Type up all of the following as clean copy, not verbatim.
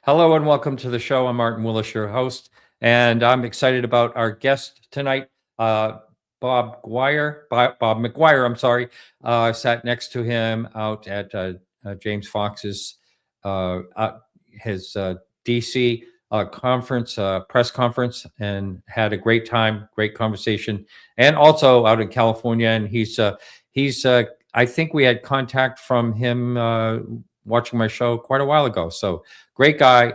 Hello and welcome to the show. I'm Martin Willis, your host, and I'm excited about our guest tonight, Bob McGwier. I'm sorry. I sat next to him out at James Fox's his DC conference, press conference, and had a great time, great conversation, and also out in California. And he's I think we had contact from him watching my show quite a while ago. So great guy,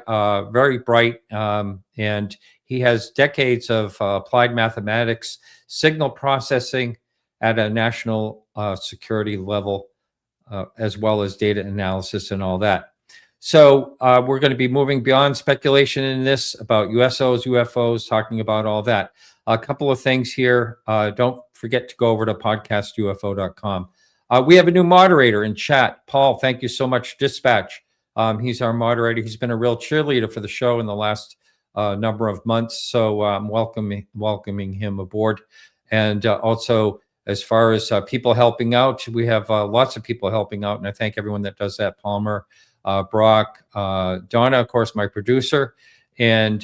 very bright, and he has decades of applied mathematics, signal processing at a national security level, as well as data analysis and all that. So we're going to be moving beyond speculation in this about USOs, UFOs, talking about all that. A couple of things here. Don't forget to go over to podcastufo.com. We have a new moderator in chat. Paul, thank you so much. Dispatch. He's our moderator. He's been a real cheerleader for the show in the last number of months. So I'm welcoming him aboard. And also, as far as people helping out, we have lots of people helping out. And I thank everyone that does that. Palmer, Brock, Donna, of course, my producer. And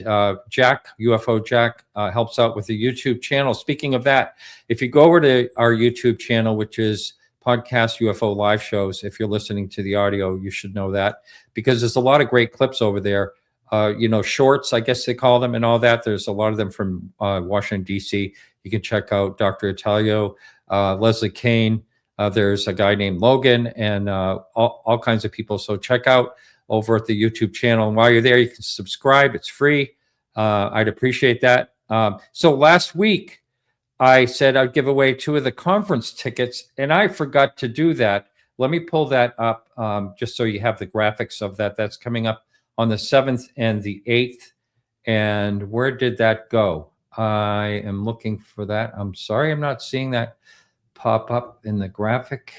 Jack, UFO Jack, helps out with the YouTube channel. Speaking of that, if you go over to our YouTube channel, which is Podcast UFO live shows. If you're listening to the audio, you should know that because there's a lot of great clips over there. Shorts, I guess they call them, and all that. There's a lot of them from Washington, D.C. You can check out Dr. Italio, Leslie Kane. There's a guy named Logan and all kinds of people. So check out over at the YouTube channel. And while you're there, you can subscribe. It's free. I'd appreciate that. So last week, I said I'd give away 2 of the conference tickets, and I forgot to do that. Let me pull that up just so you have the graphics of that. That's coming up on the 7th and the 8th. And where did that go? I am looking for that. I'm sorry, I'm not seeing that pop up in the graphic.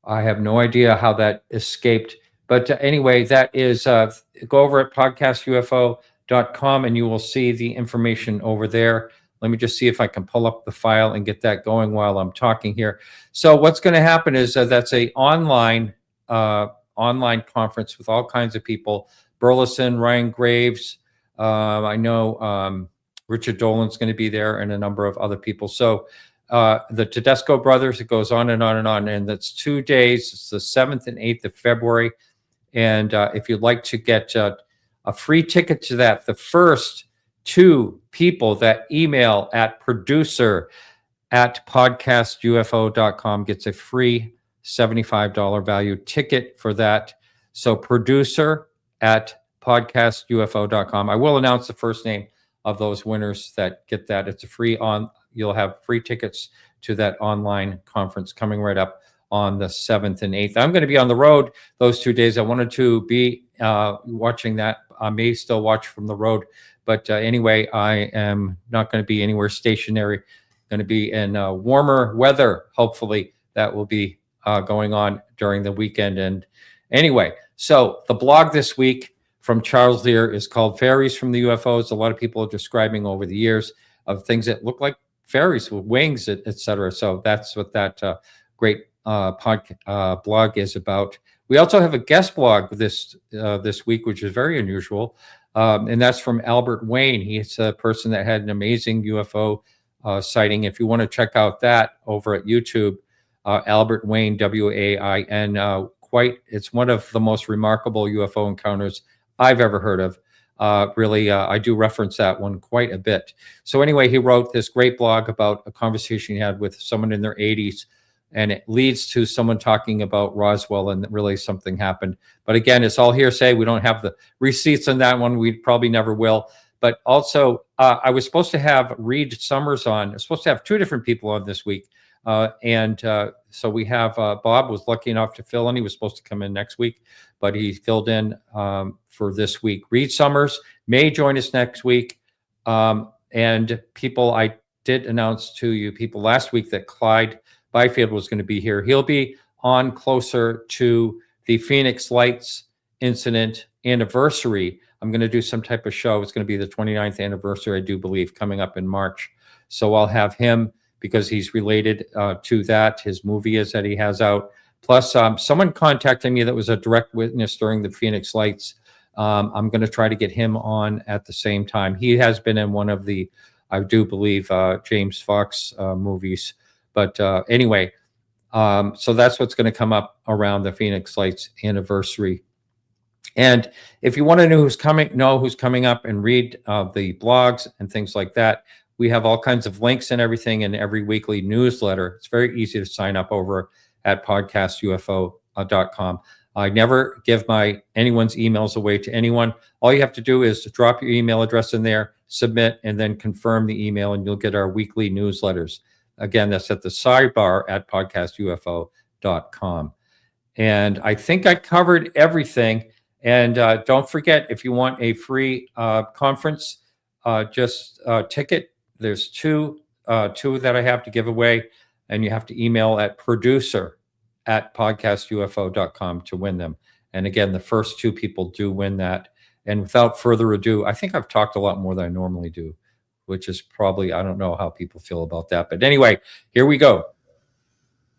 I have no idea how that escaped. But anyway, that is, go over at podcastufo.com and you will see the information over there. Let me just see if I can pull up the file and get that going while I'm talking here. So what's going to happen is that's a online conference with all kinds of people. Burleson, Ryan Graves, I know Richard Dolan's going to be there, and a number of other people. So the Tedesco brothers, it goes on and on and on. And that's 2 days. It's the 7th and 8th of February. And if you'd like to get a free ticket to that, the first 2 people that email at producer@podcastufo.com gets a free $75 value ticket for that. So producer@podcastufo.com. I will announce the first name of those winners that get that. It's a free you'll have free tickets to that online conference coming right up on the 7th and 8th. I'm going to be on the road those 2 days. I wanted to be watching that. I may still watch from the road. But anyway, I am not going to be anywhere stationary. Going to be in warmer weather. Hopefully, that will be going on during the weekend. And anyway, so the blog this week from Charles Lear is called "Fairies from the UFOs." A lot of people are describing over the years of things that look like fairies with wings, etc. So that's what that great blog is about. We also have a guest blog this week, which is very unusual. And that's from Albert Wayne. He's a person that had an amazing UFO sighting. If you want to check out that over at YouTube, Albert Wayne, W-A-I-N, it's one of the most remarkable UFO encounters I've ever heard of. Really, I do reference that one quite a bit. So anyway, he wrote this great blog about a conversation he had with someone in their 80s. And it leads to someone talking about Roswell, and really something happened. But again, it's all hearsay. We don't have the receipts on that one. We probably never will. But also, I was supposed to have Reed Summers on. I was supposed to have 2 different people on this week. So we have Bob was lucky enough to fill in. He was supposed to come in next week, but he filled in for this week. Reed Summers may join us next week. And people, I did announce to you people last week that Clyde Byfield was going to be here. He'll be on closer to the Phoenix Lights incident anniversary. I'm going to do some type of show. It's going to be the 29th anniversary, I do believe, coming up in March. So I'll have him because he's related to that. His movie is that he has out. Plus, someone contacted me that was a direct witness during the Phoenix Lights I'm going to try to get him on at the same time. He has been in one of the, I do believe, James Fox movies. But anyway, so that's what's going to come up around the Phoenix Lights anniversary. And if you want to know who's coming up and read the blogs and things like that, we have all kinds of links and everything in every weekly newsletter. It's very easy to sign up over at podcastufo.com. I never give anyone's emails away to anyone. All you have to do is drop your email address in there, submit, and then confirm the email, and you'll get our weekly newsletters. Again, that's at the sidebar at podcastufo.com. And I think I covered everything. And don't forget, if you want a free conference ticket, there's two that I have to give away, and you have to email at producer@podcastufo.com to win them. And again, the first two people do win that. And without further ado, I think I've talked a lot more than I normally do, which is probably, I don't know how people feel about that. But anyway, here we go.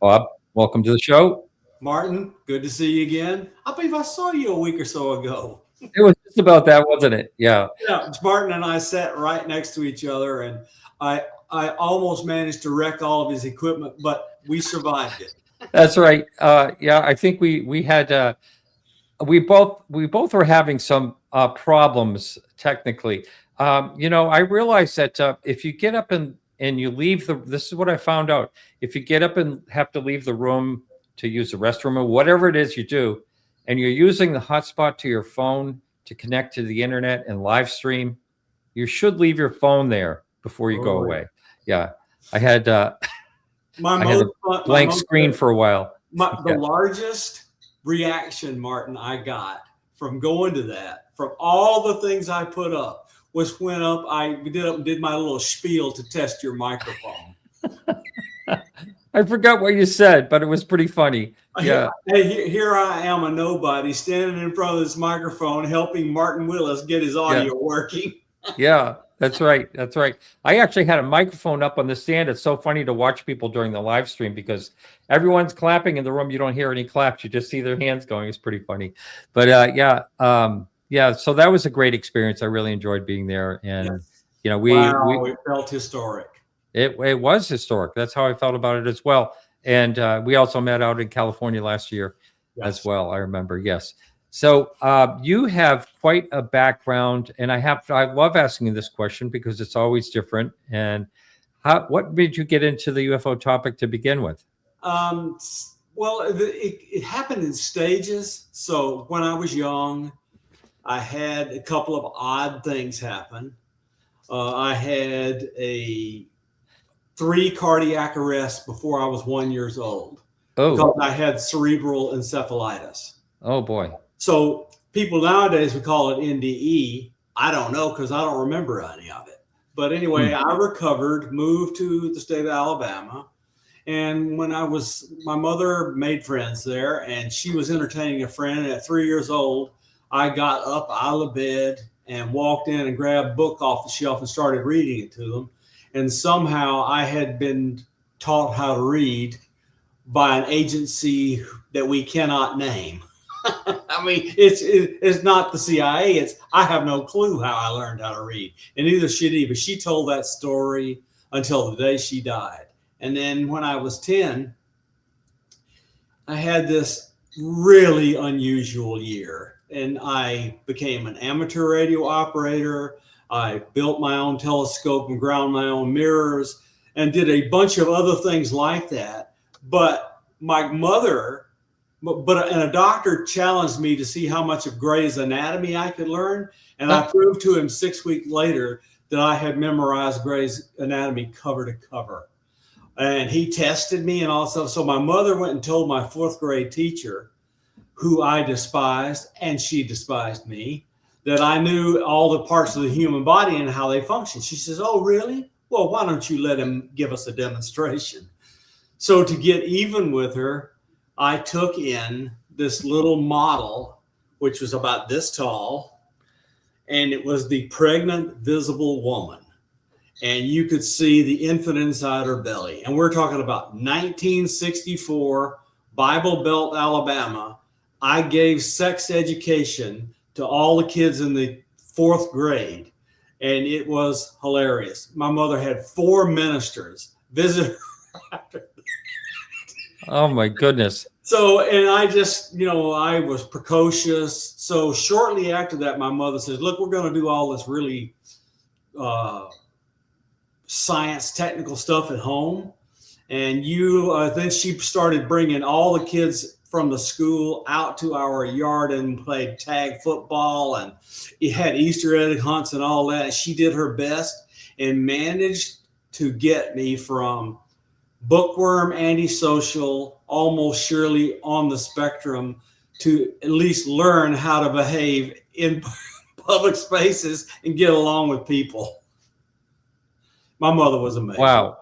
Bob, welcome to the show. Martin, good to see you again. I believe I saw you a week or so ago. It was just about that, wasn't it? Yeah. Yeah, Martin and I sat right next to each other, and I almost managed to wreck all of his equipment, but we survived it. That's right. Yeah, I think we had we both were having some problems technically. I realized that if you get up and you leave this is what I found out. If you get up and have to leave the room to use the restroom or whatever it is you do, and you're using the hotspot to your phone to connect to the internet and live stream, you should leave your phone there before you go away. Yeah, I had a blank screen for a while. The largest reaction, Martin, I got from going to that, from all the things I put up, was when I did my little spiel to test your microphone. I forgot what you said, but it was pretty funny. Yeah. Hey, here I am, a nobody, standing in front of this microphone, helping Martin Willis get his audio working. Yeah, that's right. That's right. I actually had a microphone up on the stand. It's so funny to watch people during the live stream because everyone's clapping in the room. You don't hear any claps. You just see their hands going. It's pretty funny. But so that was a great experience. I really enjoyed being there. And, it felt historic. It was historic. That's how I felt about it as well. And we also met out in California last year as well. I remember. Yes. So you have quite a background, and I love asking this question because it's always different. And what made you get into the UFO topic to begin with? It happened in stages. So when I was young, I had a couple of odd things happen. I had 3 cardiac arrests before I was 1 year old. Oh, because I had cerebral encephalitis. Oh boy. So people nowadays would call it NDE. I don't know because I don't remember any of it. But anyway, I recovered, moved to the state of Alabama. And when my mother made friends there, and she was entertaining a friend. And at 3 years old, I got up out of bed and walked in and grabbed a book off the shelf and started reading it to them. And somehow I had been taught how to read by an agency that we cannot name. I mean, it's not the CIA. I have no clue how I learned how to read. And neither should he, but she told that story until the day she died. And then when I was 10, I had this really unusual year. And I became an amateur radio operator. I built my own telescope and ground my own mirrors and did a bunch of other things like that. But my mother, and a doctor challenged me to see how much of Gray's Anatomy I could learn. And I proved to him 6 weeks later that I had memorized Gray's Anatomy cover to cover. And he tested me and all that stuff. So my mother went and told my 4th grade teacher, who I despised, and she despised me, that I knew all the parts of the human body and how they function. She says, "Oh, really? Well, why don't you let him give us a demonstration?" So to get even with her, I took in this little model, which was about this tall, and it was the pregnant visible woman. And you could see the infant inside her belly. And we're talking about 1964, Bible Belt, Alabama. I gave sex education to all the kids in the 4th grade, and it was hilarious. My mother had 4 ministers visit her. Oh my goodness. So, and I just, I was precocious. So shortly after that, my mother says, look, we're going to do all this really science, technical stuff at home. And then she started bringing all the kids from the school out to our yard and played tag football, and it had Easter egg hunts and all that. She did her best and managed to get me from bookworm, antisocial, almost surely on the spectrum, to at least learn how to behave in public spaces and get along with people. My mother was amazing. Wow.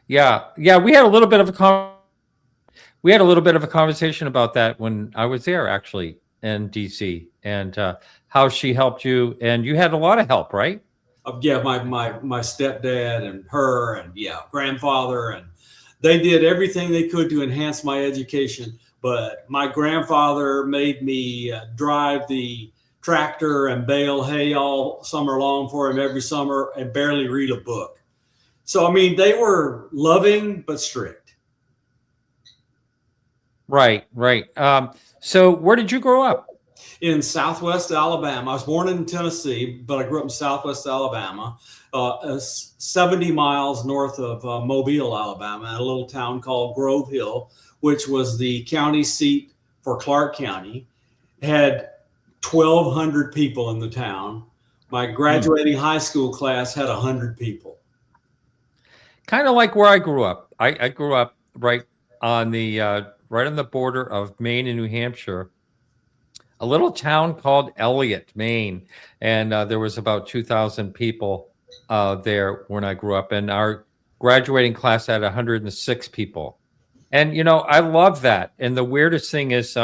Yeah. We had a little bit of a conversation about that when I was there, actually, in DC, and how she helped you, and you had a lot of help, right? Yeah, my stepdad and her and grandfather, and they did everything they could to enhance my education. But my grandfather made me drive the tractor and bale hay all summer long for him every summer and barely read a book. So, I mean, they were loving but strict. Right. So where did you grow up? In Southwest Alabama. I was born in Tennessee, but I grew up in Southwest Alabama, 70 miles north of Mobile, Alabama, in a little town called Grove Hill, which was the county seat for Clark County. It had 1,200 people in the town. My graduating high school class had 100 people. Kind of like where I grew up. I grew up right on the border of Maine and New Hampshire, a little town called Elliott, Maine, and there was about 2,000 people there when I grew up, and our graduating class had 106 people. And I love that. And the weirdest thing is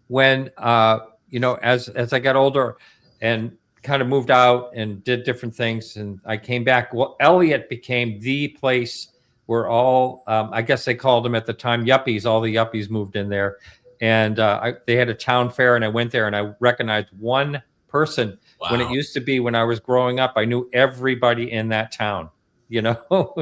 when as I got older and kind of moved out and did different things, and I came back. Well, Elliott became the place where all, I guess they called them at the time yuppies. All the yuppies moved in there, and they had a town fair, and I went there, and I recognized one person. Wow. When it used to be, when I was growing up, I knew everybody in that town.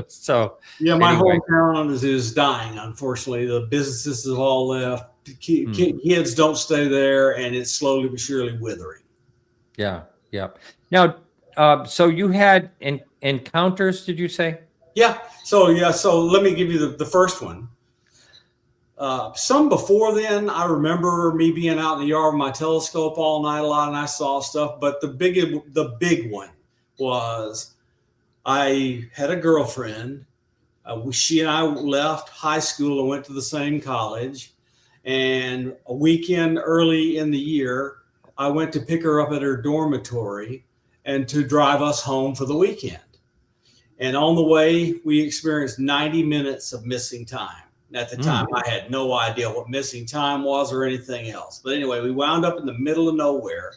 So yeah, my hometown is dying. Unfortunately, the businesses have all left. Kids don't stay there, and it's slowly but surely withering. Yeah. Now, so you had encounters, did you say? Yeah. So let me give you the first one. Some before then, I remember me being out in the yard with my telescope all night a lot, and I saw stuff. But the big one was I had a girlfriend. She and I left high school and went to the same college. And a weekend early in the year, I went to pick her up at her dormitory and to drive us home for the weekend. And on the way, we experienced 90 minutes of missing time. At the time, I had no idea what missing time was or anything else. But anyway, we wound up in the middle of nowhere.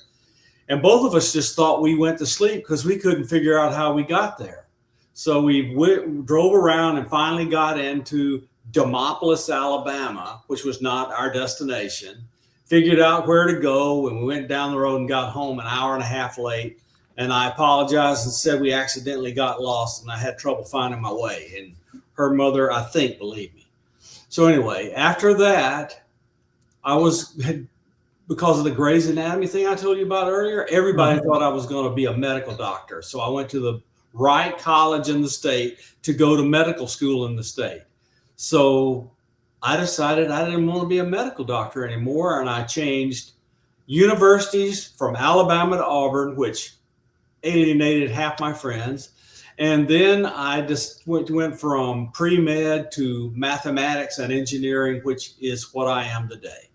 And both of us just thought we went to sleep because we couldn't figure out how we got there. So we drove around and finally got into Demopolis, Alabama, which was not our destination. Figured out where to go, and we went down the road and got home an hour and a half late. And I apologized and said we accidentally got lost and I had trouble finding my way. And her mother, I think, believed me. So anyway, after that, because of the Grey's Anatomy thing I told you about earlier, everybody thought I was going to be a medical doctor. So I went to the right college in the state to go to medical school in the state. So I decided I didn't want to be a medical doctor anymore, and I changed universities from Alabama to Auburn, which alienated half my friends. And then I just went from pre-med to mathematics and engineering, which is what I am today.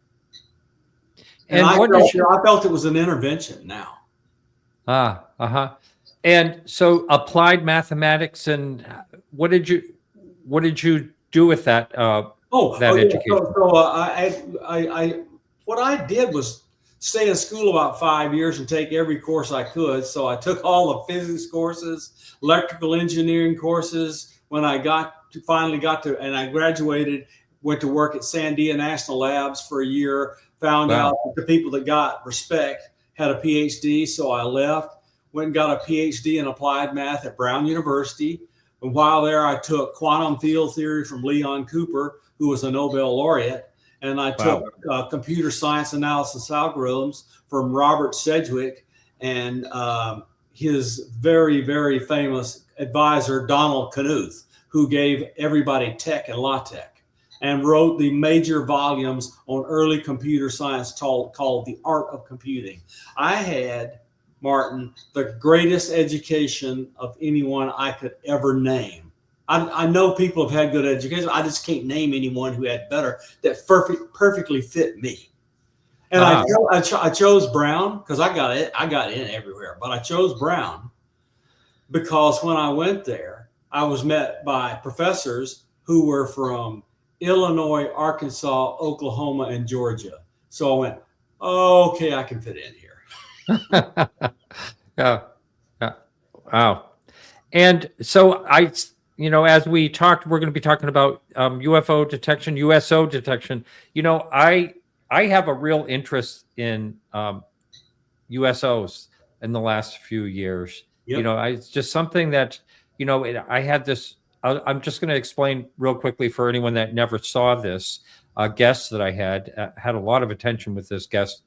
And I felt it was an intervention now. And so applied mathematics, and what did you do with that? Education. What I did was stay in school about 5 years and take every course I could. So I took all the physics courses, electrical engineering courses. When I finally got to, and I graduated, went to work at Sandia National Labs for a year, Found Wow. out that the people that got respect had a PhD, so I left, went and got a PhD in applied math at Brown University. And while there, I took quantum field theory from Leon Cooper, who was a Nobel laureate. And I took computer science analysis algorithms from Robert Sedgwick and his very, very famous advisor, Donald Knuth, who gave everybody tech and LaTeX, and wrote the major volumes on early computer science called The Art of Computing. I had, Martin, the greatest education of anyone I could ever name. I know people have had good education. I just can't name anyone who had better that perfectly fit me. And I chose Brown because I got in everywhere, but I chose Brown because when I went there, I was met by professors who were from Illinois, Arkansas, Oklahoma, and Georgia. So I went, oh, okay, I can fit in here. Yeah. Wow. And so as we talked, we're going to be talking about UFO detection, USO detection. I have a real interest in USOs in the last few years. Yep. It's just something that, I had this, I'm just going to explain real quickly for anyone that never saw this guest that I had a lot of attention with this guest.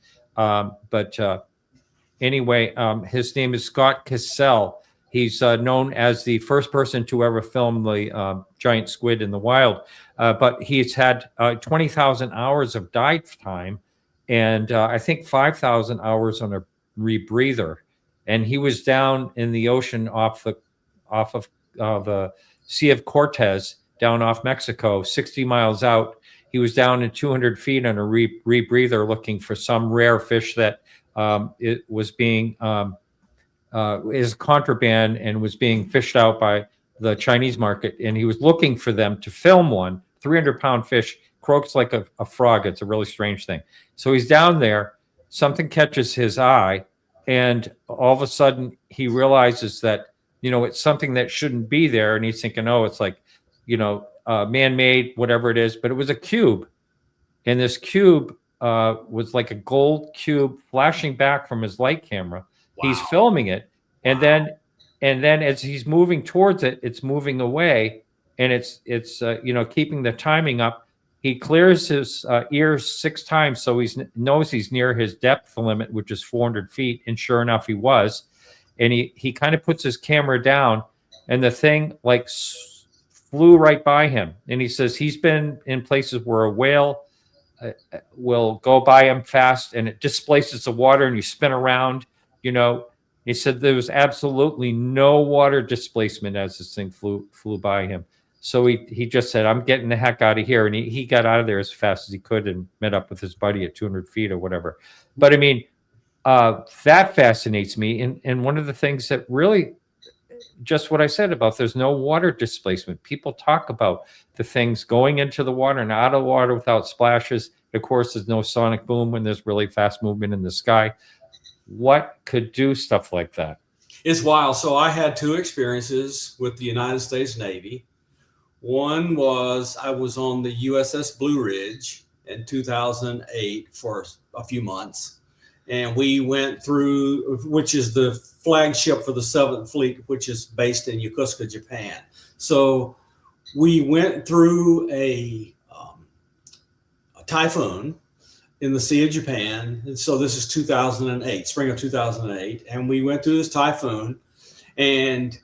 Anyway, his name is Scott Cassell. He's known as the first person to ever film the giant squid in the wild. But he's had 20,000 hours of dive time and I think 5,000 hours on a rebreather. And he was down in the ocean off of the Sea of Cortez, down off Mexico, 60 miles out. He was down in 200 feet on a rebreather looking for some rare fish that it was being is contraband and was being fished out by the Chinese market. And he was looking for them to film one 300-pound fish, croaks like a frog. It's a really strange thing. So he's down there, something catches his eye, and all of a sudden he realizes that, it's something that shouldn't be there. And he's thinking, oh, it's like, man-made, whatever it is, but it was a cube. And this cube was like a gold cube flashing back from his light camera. Wow. He's filming it. And then as he's moving towards it, it's moving away, and it's keeping the timing up. He clears his ears 6 times, so he knows he's near his depth limit, which is 400 feet. And sure enough, he was. And he kind of puts his camera down, and the thing like flew right by him. And he says he's been in places where a whale will go by him fast, and it displaces the water, and you spin around. He said there was absolutely no water displacement as this thing flew by him. So he just said, I'm getting the heck out of here. And he got out of there as fast as he could and met up with his buddy at 200 feet or whatever. But I mean, that fascinates me. And one of the things that really, just what I said about there's no water displacement. People talk about the things going into the water and out of the water without splashes. Of course, there's no sonic boom when there's really fast movement in the sky. What could do stuff like that? It's wild. So I had 2 experiences with the United States Navy. One was I was on the USS Blue Ridge in 2008 for a few months. And we went through, which is the flagship for the 7th Fleet, which is based in Yokosuka, Japan. So we went through a typhoon in the Sea of Japan. And so this is 2008, spring of 2008. And we went through this typhoon, and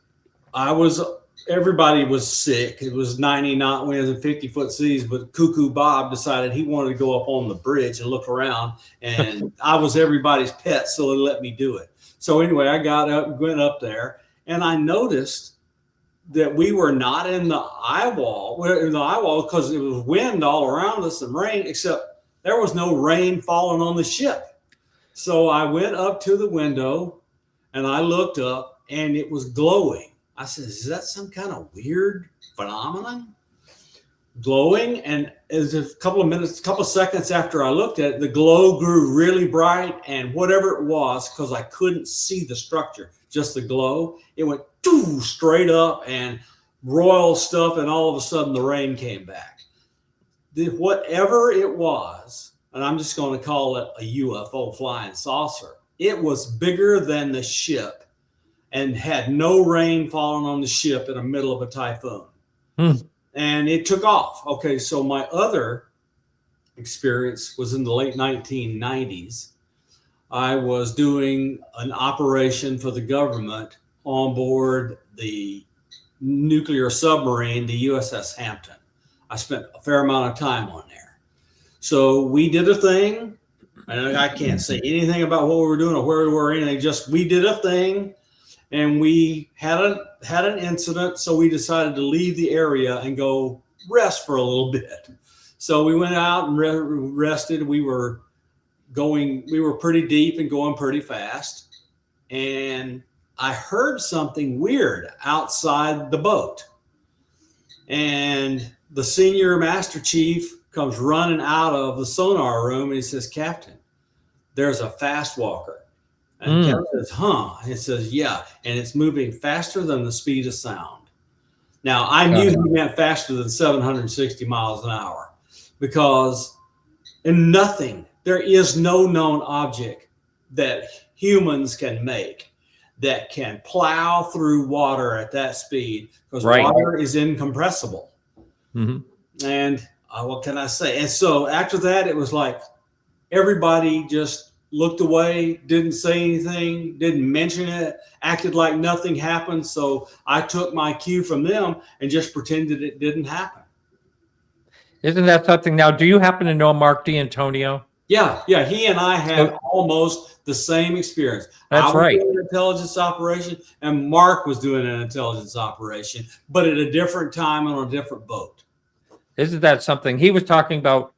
everybody was sick. It was 90 knot winds and 50-foot seas, but Cuckoo Bob decided he wanted to go up on the bridge and look around, and I was everybody's pet, so they let me do it. So anyway, I got up, went up there, and I noticed that we were not in the eye wall. We're in the eye wall because it was wind all around us and rain, except there was no rain falling on the ship. So I went up to the window and I looked up, and it was glowing. I said, is that some kind of weird phenomenon? Glowing. And as a couple seconds after I looked at it, the glow grew really bright, and whatever it was, because I couldn't see the structure, just the glow, it went straight up and royal stuff. And all of a sudden the rain came back. Whatever it was and I'm just going to call it a UFO flying saucer. It was bigger than the ship and had no rain falling on the ship in the middle of a typhoon. And it took off. Okay, so my other experience was in the late 1990s. I was doing an operation for the government on board the nuclear submarine, the USS Hampton. I spent a fair amount of time on there. So we did a thing, and I can't say anything about what we were doing or where we were, anything, just we did a thing, and we had an incident, so we decided to leave the area and go rest for a little bit. So we went out and rested. We were pretty deep and going pretty fast. And I heard something weird outside the boat. And the senior master chief comes running out of the sonar room and he says, "Captain, there's a fast walker." And Captain says, "Huh?" He says, "Yeah, and it's moving faster than the speed of sound." Now, I knew he meant faster than 760 miles an hour because there is no known object that humans can make that can plow through water at that speed, because water is incompressible. And what can I say? And so after that, it was like everybody just looked away, didn't say anything, didn't mention it, acted like nothing happened. So I took my cue from them and just pretended it didn't happen. Isn't that something? Now, do you happen to know Mark D'Antonio? Yeah. He and I had almost the same experience. That's right. I was doing an intelligence operation, and Mark was doing an intelligence operation, but at a different time on a different boat. Isn't that something? He was talking about,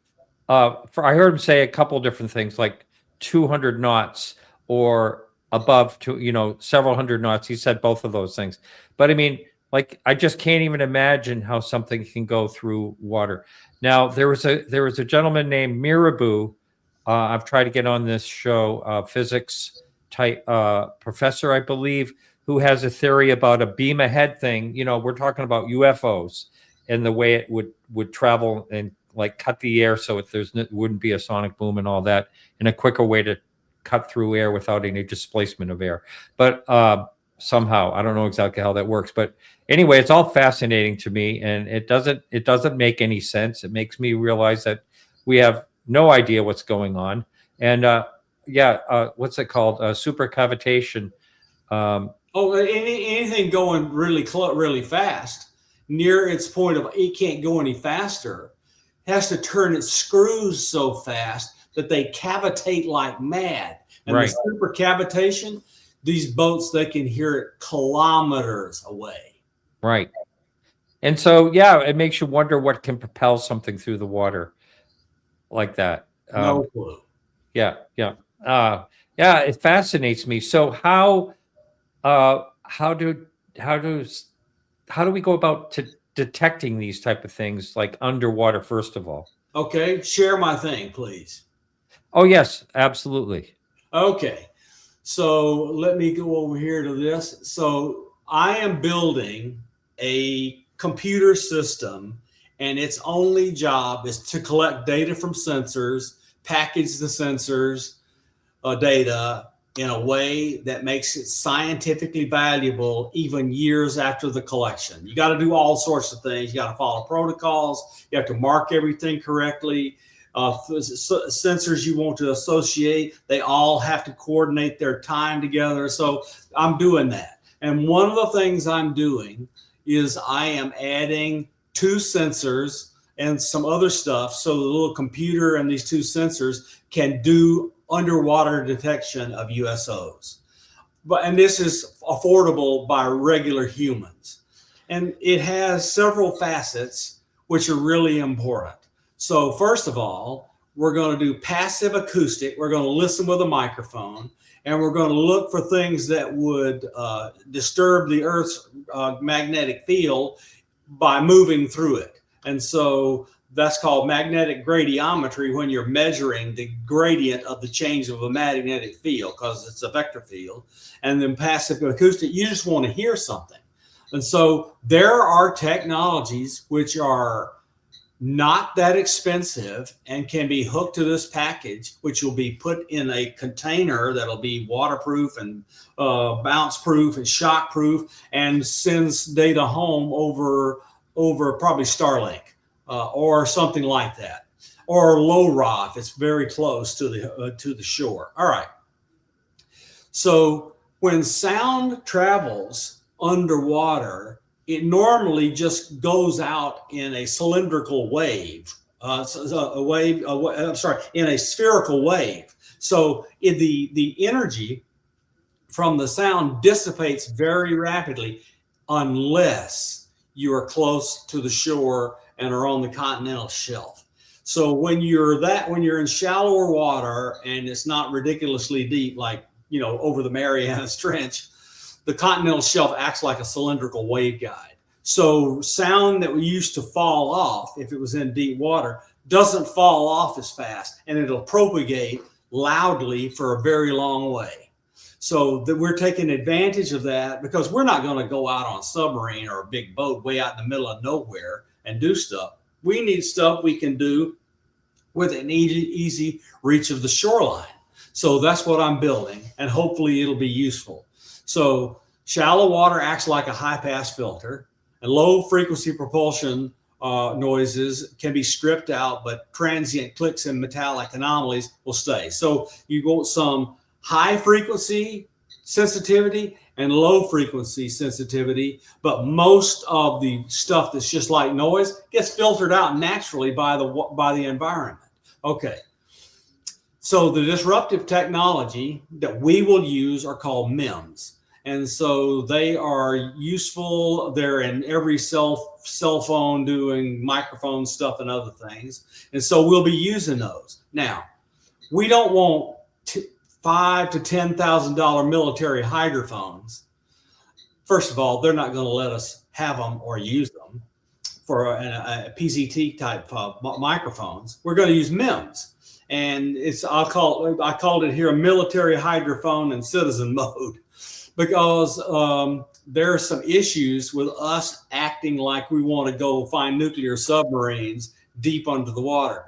I heard him say a couple different things, like 200 knots or above, several hundred knots. He said both of those things. But I mean, like, I just can't even imagine how something can go through water. Now, there was a gentleman named Mirabu. I've tried to get on this show, physics type professor, I believe, who has a theory about a beam ahead thing. We're talking about UFOs and the way it would travel and like cut the air so it wouldn't be a sonic boom and all that, and a quicker way to cut through air without any displacement of air. But somehow, I don't know exactly how that works. But anyway, it's all fascinating to me, and it doesn't make any sense. It makes me realize that we have no idea what's going on. And what's it called? Supercavitation. Anything going really fast near its point of it can't go any faster, has to turn its screws so fast that they cavitate like mad. And the supercavitation, these boats, they can hear it kilometers away. Right. And so, it makes you wonder what can propel something through the water like that. No clue. Yeah. It fascinates me. So how do we go about detecting these type of things, like underwater, first of all? Okay, share my thing, please. Oh, yes, absolutely. Okay, so let me go over here to this. So I am building a computer system, and its only job is to collect data from sensors, package the sensors data in a way that makes it scientifically valuable even years after the collection. You got to do all sorts of things. You got to follow protocols. You have to mark everything correctly. Sensors you want to associate, they all have to coordinate their time together. So I'm doing that. And one of the things I'm doing is I am adding 2 sensors and some other stuff so the little computer and these 2 sensors can do underwater detection of USOs. And this is affordable by regular humans. And it has several facets which are really important. So first of all, we're going to do passive acoustic. We're going to listen with a microphone, and we're going to look for things that would disturb the Earth's magnetic field by moving through it. And so that's called magnetic gradiometry, when you're measuring the gradient of the change of a magnetic field, because it's a vector field. And then passive acoustic, you just want to hear something. And so there are technologies which are not that expensive, and can be hooked to this package, which will be put in a container that'll be waterproof and bounce proof and shock proof, and sends data home over probably Starlink or something like that, or LoRa if it's very close to the shore. All right. So when sound travels underwater, it normally just goes out in a cylindrical wave, in a spherical wave. So the energy from the sound dissipates very rapidly unless you are close to the shore and are on the continental shelf. So when you're in shallower water and it's not ridiculously deep, like, over the Marianas Trench, the continental shelf acts like a cylindrical waveguide. So sound that used to fall off if it was in deep water doesn't fall off as fast, and it'll propagate loudly for a very long way. So that we're taking advantage of that, because we're not going to go out on a submarine or a big boat way out in the middle of nowhere and do stuff. We need stuff we can do with an easy reach of the shoreline. So that's what I'm building, and hopefully it'll be useful. So shallow water acts like a high pass filter, and low frequency propulsion noises can be stripped out, but transient clicks and metallic anomalies will stay. So you want some high frequency sensitivity and low frequency sensitivity, but most of the stuff that's just like noise gets filtered out naturally by the environment. Okay. So the disruptive technology that we will use are called MEMS. And so they are useful. They're in every cell phone doing microphone stuff and other things. And so we'll be using those. Now, we don't want $5,000 to $10,000 military hydrophones. First of all, they're not going to let us have them or use them for a PZT type microphones. We're going to use MEMS. And I called it here a military hydrophone in citizen mode, because there are some issues with us acting like we want to go find nuclear submarines deep under the water.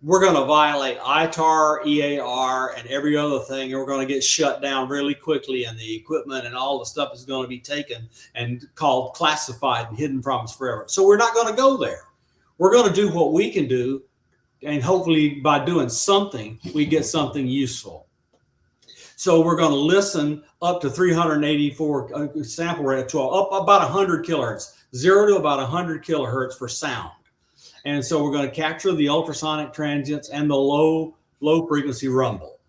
We're going to violate ITAR, EAR, and every other thing, and we're going to get shut down really quickly, and the equipment and all the stuff is going to be taken and called classified and hidden from us forever. So we're not going to go there. We're going to do what we can do, and hopefully by doing something, we get something useful. So we're going to listen up to 384 sample rate of 12, up about 100 kilohertz, 0 to about 100 kilohertz for sound. And so we're going to capture the ultrasonic transients and the low frequency rumble.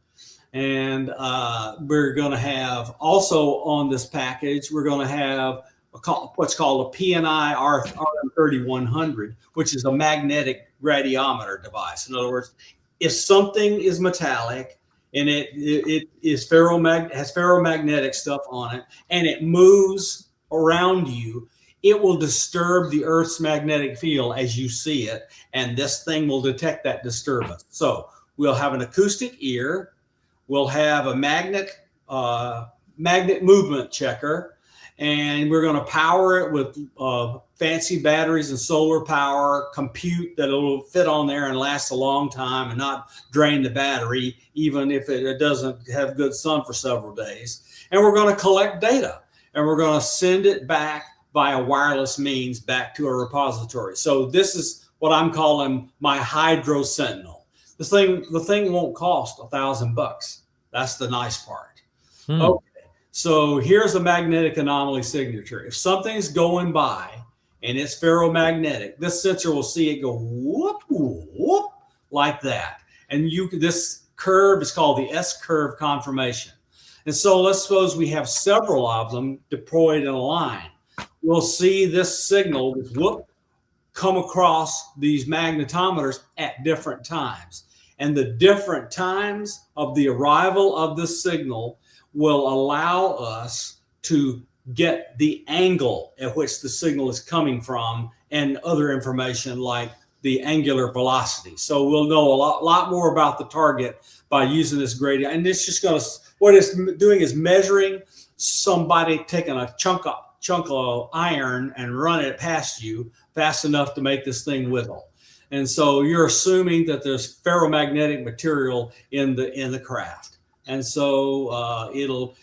And we're going to have also on this package, we're going to have what's called a PNI RM3100, which is a magnetic radiometer device. In other words, if something is metallic and it has ferromagnetic stuff on it, and it moves around you, it will disturb the Earth's magnetic field as you see it, and this thing will detect that disturbance. So we'll have an acoustic ear, we'll have a magnet movement checker, and we're going to power it with fancy batteries and solar power, compute that it'll fit on there and last a long time and not drain the battery, even if it doesn't have good sun for several days. And we're going to collect data, and we're going to send it back via wireless means back to a repository. So this is what I'm calling my Hydro Sentinel. The thing won't cost $1,000. That's the nice part. Okay. So here's a magnetic anomaly signature. If something's going by and it's ferromagnetic, this sensor will see it go whoop, whoop, like that. And this curve is called the S-curve conformation. And so let's suppose we have several of them deployed in a line. We'll see this signal, this whoop, come across these magnetometers at different times. And the different times of the arrival of this signal will allow us to get the angle at which the signal is coming from and other information like the angular velocity. So we'll know a lot more about the target by using this gradient. And it's just going to, what it's doing is measuring somebody taking a chunk of iron and running it past you fast enough to make this thing wiggle. And so you're assuming that there's ferromagnetic material in the craft, and so it'll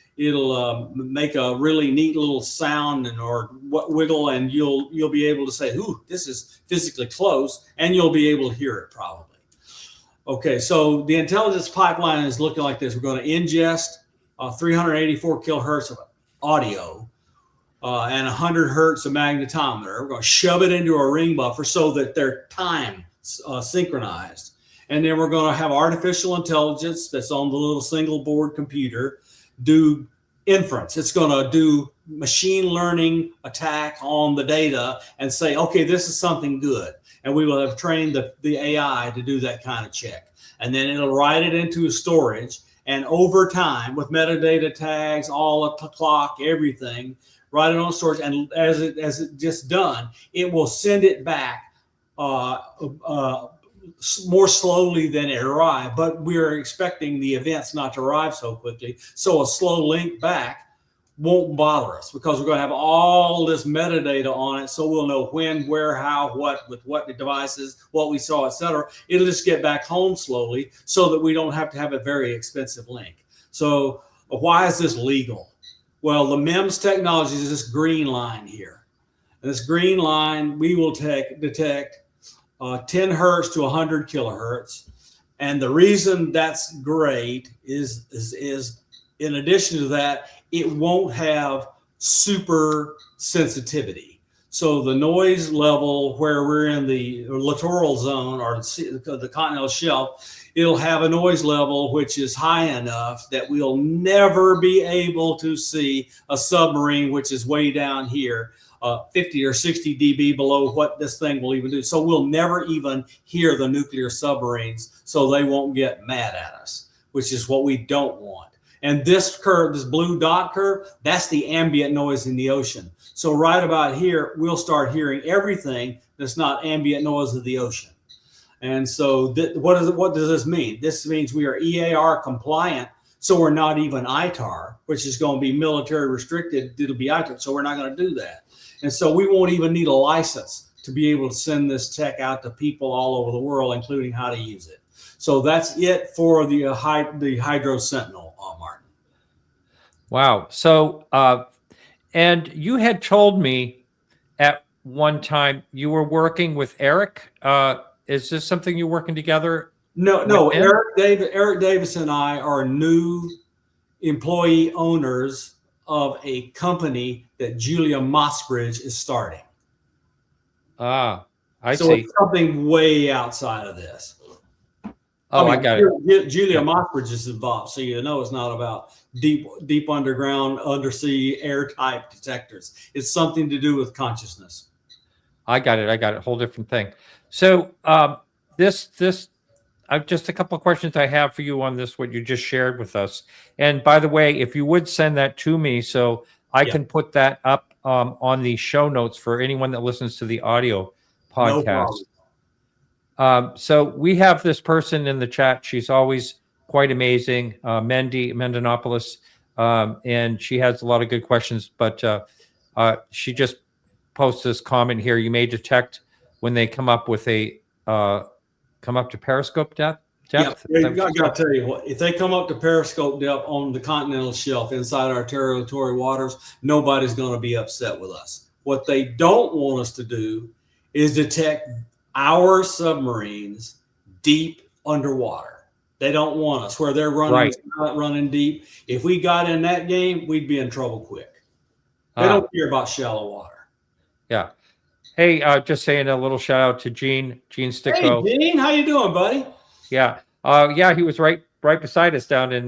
make a really neat little sound or wiggle, and you'll be able to say, "Ooh, this is physically close," and you'll be able to hear it probably. Okay, so the intelligence pipeline is looking like this. We're going to ingest 384 kilohertz of audio and 100 hertz of magnetometer. We're going to shove it into a ring buffer so that they're time synchronized. And then we're going to have artificial intelligence that's on the little single board computer do inference. It's going to do machine learning attack on the data and say, okay, this is something good. And we will have trained the AI to do that kind of check. And then it'll write it into storage. And over time, with metadata tags, all up to clock, everything, write it on storage. And as it just done, it will send it back more slowly than it arrived. But we're expecting the events not to arrive so quickly. So a slow link back won't bother us because we're going to have all this metadata on it, so we'll know when, where, how, what, with what devices, what we saw, etc. It'll just get back home slowly so that we don't have to have a very expensive link. So why is this legal? Well, the MEMS technology is this green line here. And this green line, we will detect 10 hertz to 100 kilohertz. And the reason that's great is in addition to that, it won't have super sensitivity. So the noise level where we're in the littoral zone or the continental shelf, it'll have a noise level which is high enough that we'll never be able to see a submarine which is way down here, 50 or 60 dB below what this thing will even do. So we'll never even hear the nuclear submarines, so they won't get mad at us, which is what we don't want. And this curve, this blue dot curve, that's the ambient noise in the ocean. So right about here, we'll start hearing everything that's not ambient noise of the ocean. And so what does this mean? This means we are EAR compliant, so we're not even ITAR, which is going to be military restricted. It'll be ITAR, so we're not going to do that. And so we won't even need a license to be able to send this tech out to people all over the world, including how to use it. So that's it for the Hydro Sentinel, Martin. Wow. So, and you had told me at one time you were working with Eric. Is this something you're working together? No. Eric Davis and I are new employee owners of a company that Julia Mossbridge is starting. I see. So it's something way outside of this. Oh, I got it. Julia Mossbridge is involved, so you know it's not about deep underground, undersea, air-type detectors. It's something to do with consciousness. I got it. Whole different thing. So just a couple of questions I have for you on this, what you just shared with us. And by the way, if you would send that to me so I can put that up on the show notes for anyone that listens to the audio podcast. No problem. So we have this person in the chat. She's always quite amazing, Mendonopoulos, and she has a lot of good questions, but she just posts this comment here. You may detect when they come up with come up to periscope depth. Yeah, I got to tell you what, if they come up to periscope depth on the continental shelf inside our territorial waters, nobody's going to be upset with us. What they don't want us to do is detect our submarines deep underwater. They don't want us where they're running deep. If we got in that game, we'd be in trouble quick. They don't care about shallow water. Yeah. Hey, just saying a little shout out to Gene Sticko. Hey, Gene, how you doing, buddy? Yeah. He was right beside us down in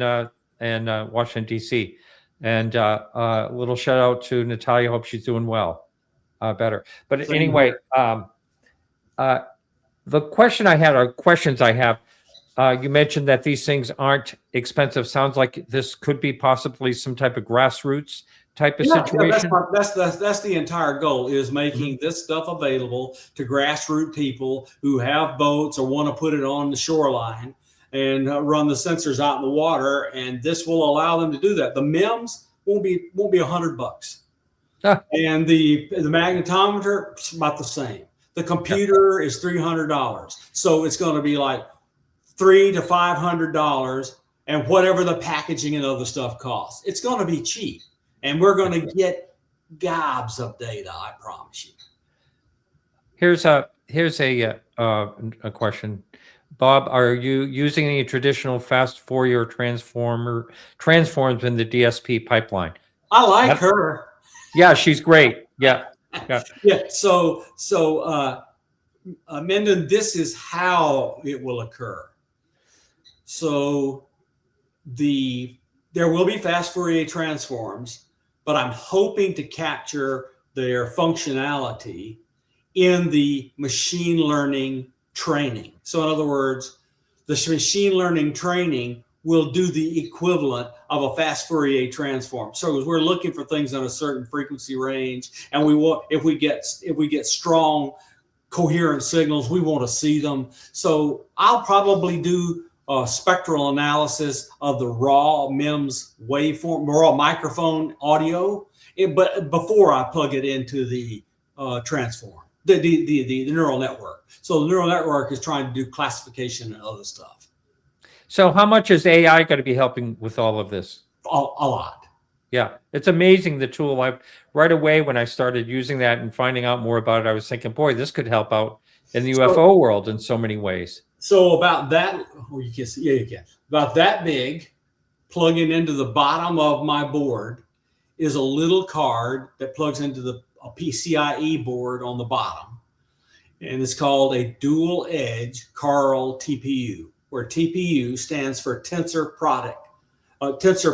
Washington, D.C. And a little shout out to Natalia. Hope she's doing well, better. But anyway, the question I had, or questions I have, you mentioned that these things aren't expensive. Sounds like this could be possibly some type of grassroots type of situation. That's the entire goal, is making this stuff available to grassroots people who have boats or want to put it on the shoreline and run the sensors out in the water, and this will allow them to do that. The MEMS won't be $100, and the magnetometer is about the same. The computer is $300. So it's going to be like $300 to $500, and whatever the packaging and other stuff costs. It's going to be cheap, and we're going to get gobs of data, I promise you. Here's a question. Bob, are you using any traditional fast Fourier transforms in the DSP pipeline? I like her. Yeah, she's great. Yeah. So Mendon, this is how it will occur. So there will be fast Fourier transforms, but I'm hoping to capture their functionality in the machine learning training. So in other words, the machine learning training will do the equivalent of a fast Fourier transform. So we're looking for things on a certain frequency range, and we want, if we get strong coherent signals, we want to see them. So I'll probably do a spectral analysis of the raw MEMS waveform, raw microphone audio, but before I plug it into the transform, the neural network. So the neural network is trying to do classification and other stuff. So how much is AI going to be helping with all of this? A lot. Yeah, it's amazing, the tool. Right away when I started using that and finding out more about it, I was thinking, boy, this could help out in the UFO world in so many ways. So about that, you can see, yeah, you can. About that big, plugging into the bottom of my board is a little card that plugs into a PCIe board on the bottom. And it's called a dual edge Carl TPU, where TPU stands for tensor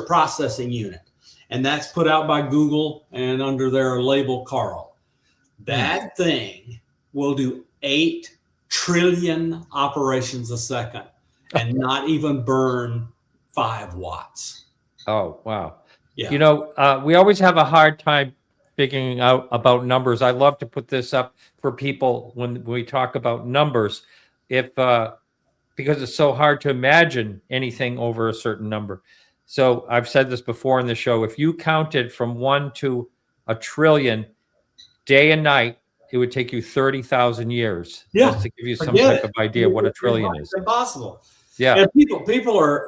processing unit. And that's put out by Google and under their label Carl. That thing will do 8 trillion operations a second and not even burn 5 watts. Oh, wow. Yeah. You know, we always have a hard time figuring out about numbers. I love to put this up for people when we talk about numbers, because it's so hard to imagine anything over a certain number. So I've said this before in the show, if you counted from 1 to a trillion day and night, it would take you 30,000 years just to give you some type of idea what a trillion is. It's impossible. Yeah. And people are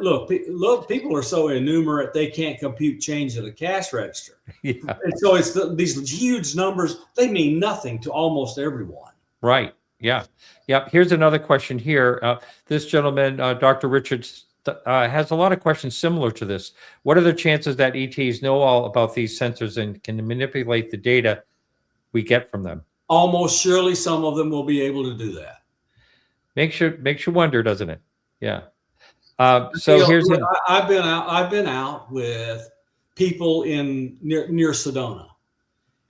people are so innumerate they can't compute change of the cash register. Yeah. And so it's these huge numbers, they mean nothing to almost everyone. Right. Yeah. Yep. Here's another question here. This gentleman, Dr. Richards, has a lot of questions similar to this. What are the chances that ETs know all about these sensors and can manipulate the data we get from them? Almost surely some of them will be able to do that. Makes you wonder, doesn't it? Yeah. So here's I've been out with people near Sedona.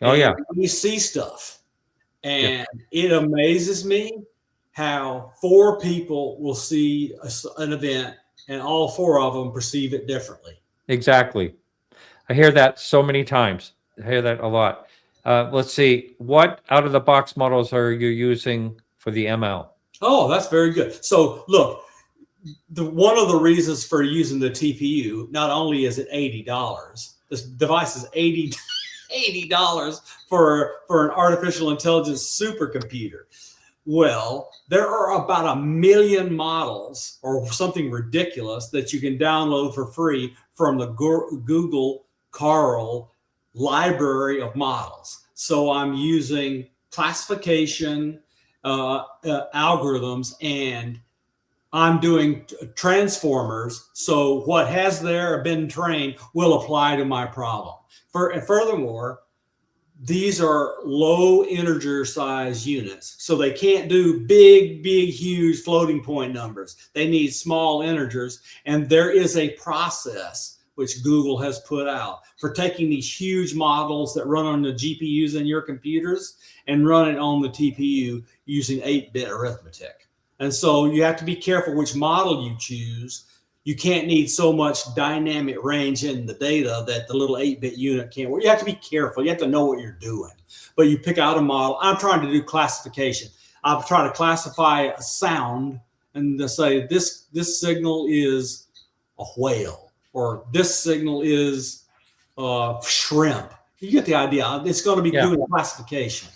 Oh yeah. We see stuff, and it amazes me how 4 people will see an event, and all 4 of them perceive it differently. Exactly. I hear that so many times. I hear that a lot. Let's see. What out of the box models are you using for the ML? Oh, that's very good. So look, one of the reasons for using the TPU, not only is it $80, this device is $80 for an artificial intelligence supercomputer. Well, there are about 1 million models or something ridiculous that you can download for free from the Google Carl library of models. So I'm using classification algorithms, and I'm doing transformers. So what has there been trained will apply to my problem. Furthermore, these are low integer size units. So they can't do big, huge floating point numbers. They need small integers. And there is a process which Google has put out for taking these huge models that run on the GPUs in your computers and run it on the TPU using 8-bit arithmetic. And so you have to be careful which model you choose. You can't need so much dynamic range in the data that the little 8-bit unit can't work. You have to be careful. You have to know what you're doing. But you pick out a model. I'm trying to do classification. I'm trying to classify a sound and to say this signal is a whale, or this signal is shrimp. You get the idea. It's going to be doing classification.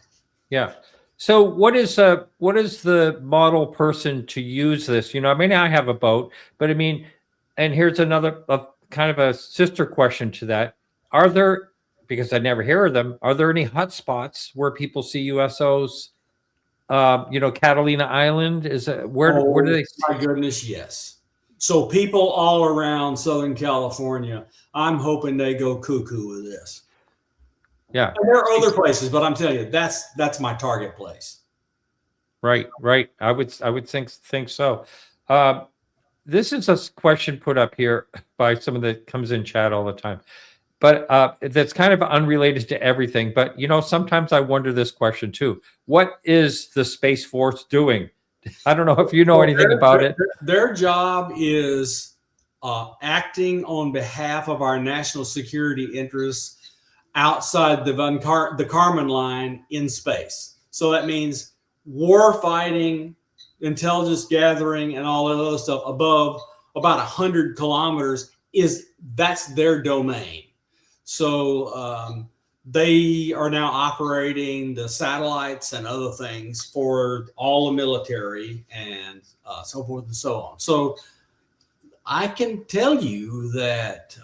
Yeah. So what is the model person to use this? You know, I mean, I have a boat, but I mean, and here's another kind of a sister question to that. Are there, because I never hear of them, are there any hot spots where people see USOs? You know, Catalina Island is where do they see? My goodness, yes. So people all around Southern California, I'm hoping they go cuckoo with this. Yeah. And there are other places, but I'm telling you, that's my target place. Right. I would think so. This is a question put up here by someone that comes in chat all the time, but that's kind of unrelated to everything. But you know, sometimes I wonder this question too: what is the Space Force doing? I don't know if you know anything about it. Their job is acting on behalf of our national security interests outside the Kármán line in space. So that means war fighting, intelligence gathering, and all that other stuff above about 100 kilometers that's their domain. So they are now operating the satellites and other things for all the military and so forth and so on. So I can tell you that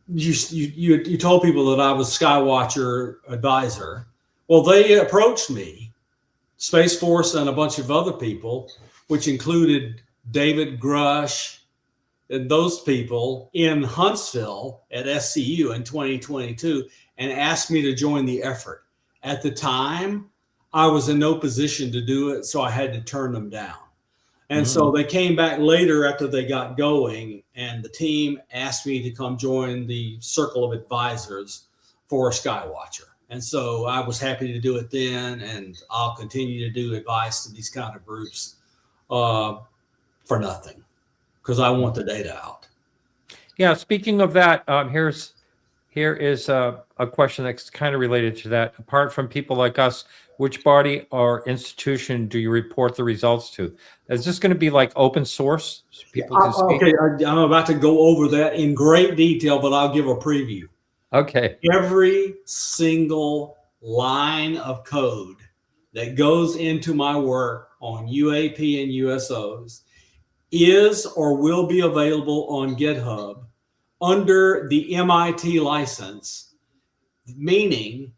you told people that I was Skywatcher advisor. Well, they approached me, Space Force and a bunch of other people, which included David Grush and those people in Huntsville at SCU in 2022, and asked me to join the effort. At the time, I was in no position to do it, so I had to turn them down. And so they came back later after they got going, and the team asked me to come join the circle of advisors for Skywatcher. And so I was happy to do it then, and I'll continue to do advice to these kind of groups for nothing, because I want the data out. Yeah, speaking of that, here is a question that's kind of related to that. Apart from people like us, which body or institution do you report the results to? Is this going to be like open source? People can speak? Okay, I'm about to go over that in great detail, but I'll give a preview. Okay. Every single line of code that goes into my work on UAP and USOs is or will be available on GitHub under the MIT license, meaning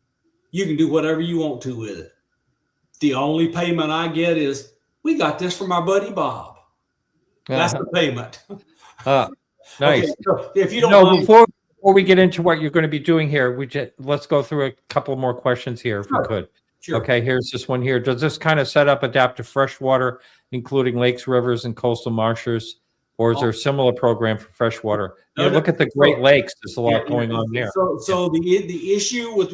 you can do whatever you want to with it. The only payment I get is, we got this from our buddy Bob. That's the payment. Nice. Okay, so if you don't mind, before we get into what you're going to be doing here, let's go through a couple more questions here if we could. Sure. Okay, here's this one here. Does this kind of setup adapt to freshwater, including lakes, rivers, and coastal marshes? Or is there a similar program for freshwater? Look at the Great Lakes. There's a lot going on there. So the issue with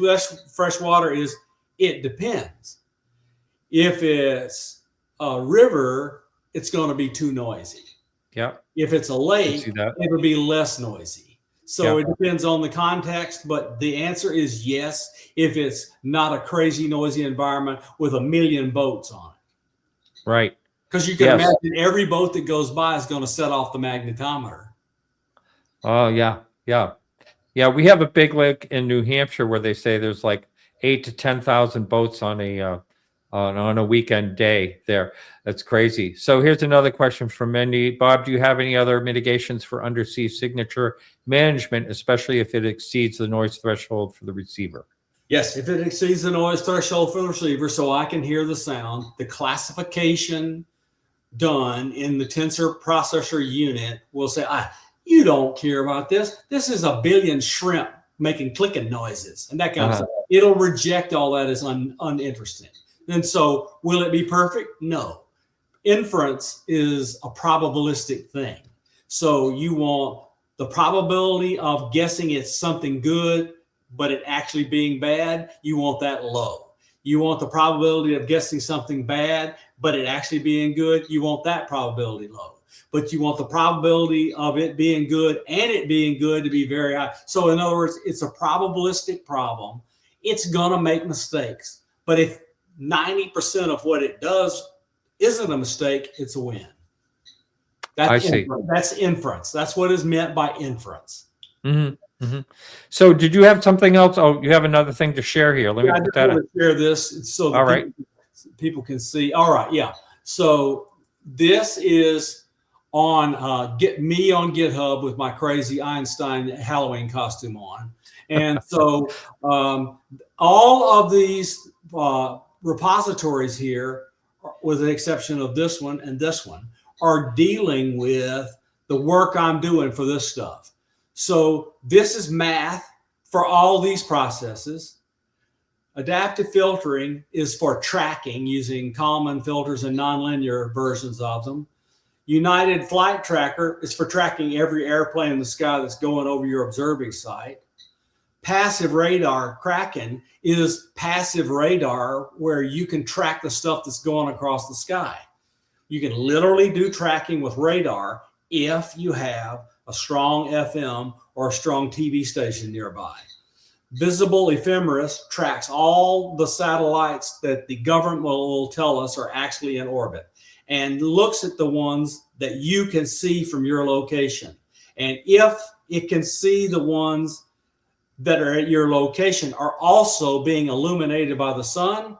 freshwater is it depends. If it's a river, it's going to be too noisy. Yeah. If it's a lake, it'll be less noisy. So it depends on the context, but the answer is yes, if it's not a crazy noisy environment with 1 million boats on it. Right. Because you can imagine every boat that goes by is going to set off the magnetometer. Oh, yeah. Yeah, we have a big lake in New Hampshire where they say there's like 8,000 to 10,000 boats on a weekend day there. That's crazy. So here's another question from Mendy. Bob, do you have any other mitigations for undersea signature management, especially if it exceeds the noise threshold for the receiver? Yes, if it exceeds the noise threshold for the receiver, so I can hear the sound, the classification done in the tensor processor unit will say, you don't care about this. This is a billion shrimp making clicking noises and that kind of stuff. It'll reject all that as uninteresting. And so will it be perfect? No. Inference is a probabilistic thing. So you want the probability of guessing it's something good, but it actually being bad, you want that low. You want the probability of guessing something bad, but it actually being good, you want that probability low. But you want the probability of it being good and it being good to be very high. So in other words, it's a probabilistic problem. It's gonna make mistakes. But if 90% of what it does isn't a mistake, it's a win. That's inference. That's what is meant by inference. Mm-hmm. So did you have something else? Oh, you have another thing to share here. Let me put that in. Share this so that people can see. All right, yeah. So this is on get me on GitHub with my crazy Einstein Halloween costume on, and so all of these repositories here, with the exception of this one and this one, are dealing with the work I'm doing for this stuff. So this is math for all these processes. Adaptive filtering is for tracking using Kalman filters and nonlinear versions of them. United Flight Tracker is for tracking every airplane in the sky that's going over your observing site. Passive radar, Kraken, is passive radar where you can track the stuff that's going across the sky. You can literally do tracking with radar if you have a strong FM or a strong TV station nearby. Visible Ephemeris tracks all the satellites that the government will tell us are actually in orbit and looks at the ones that you can see from your location. And if it can see the ones that are at your location are also being illuminated by the sun,